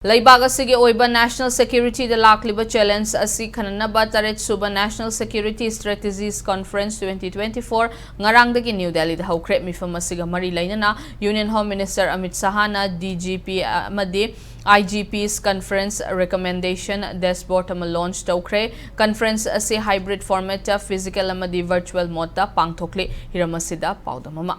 Laibag asigi oiba national security da lakliba challenge asi khananaba taret suba national security strategies conference 2024 ngarang dagi New Delhi da hawkre mifam asiga mari lainana Union Home Minister Amit Sahana DGP amadi IGP's conference recommendation dashboard ama launch tawkre conference asi hybrid format physical amadi virtual mode da pangthokli hiramasida paudamama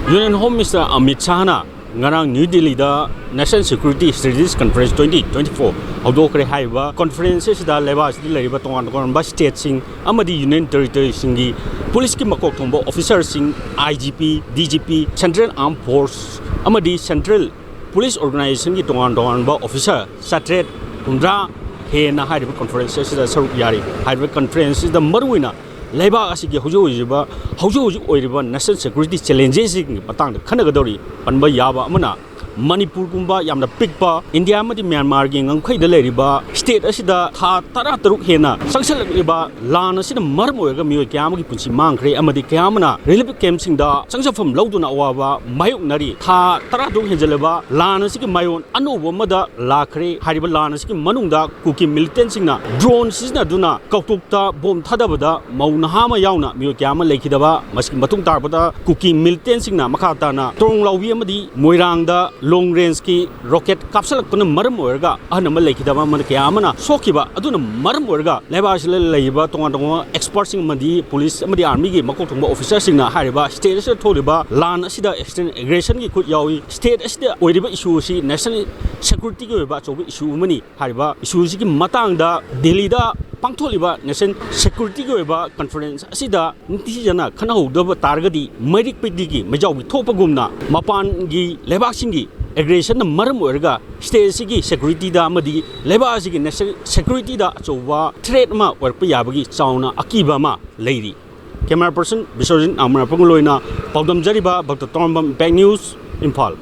Union Home Minister Amit Sahana ngarang New Delhi da National Security Strategies Conference 2024 Audokre haiba conferences da levas di laiba tongan tongan ba state sing amadi union territory singi police ki makok thombo officers sing IGP DGP Central Armed Force amadi Central Police Organization ki tongan tongan ba officer satret kundra he na haiba conferences da saru yari haiba conferences da marwina Laibag asigi hojo oiriba national security challenges ki patang khanagadori panba yaba amana Manipur gumba yamna pikpa India amadi Myanmar gi ngangkhai da leriba state asida tha tara taruk hena sangsalakliba lan asida maram oiga mioi kyam gi punchi mangkhre amadi kyamna relief camp sing da sangsafam lawduna awaba mayuk nari tha tara duk henjaleba lan asigi mayon anobo mada lakhre hariba lan asigi manungda kuki militant singna drone sisna duna kautukta bom thadabada mauna hama yauna mioi kyam lekhidaba maski matung tarbada kuki militant singna makhata na trong lawi amadi moirangda long range ki rocket capsule kuna maram orga anama lekidaba man kyamana sokiba aduna maram orga lebas leiba tonga experts sing madi police madi army gi makok thongba officers sing na hariba state se tholiba lan asida external aggression gi khut yawi state asida oiriba issue si national security gi ba chobi issue mani hariba issue si gi matang da Delhi da pangtholiba national security gi ba conference asida nti jana khana hodaba targadi merik pidigi majawi thopagumna mapan gi lebak singi aggression na maram orga state sigi security da amadi leba sigi national security da chowa threat ma orpa yabagi chauna akiba ma leiri camera person Biswajit Amra Pangloina Paudam Jariba Bhakta Tombam Back News Imphal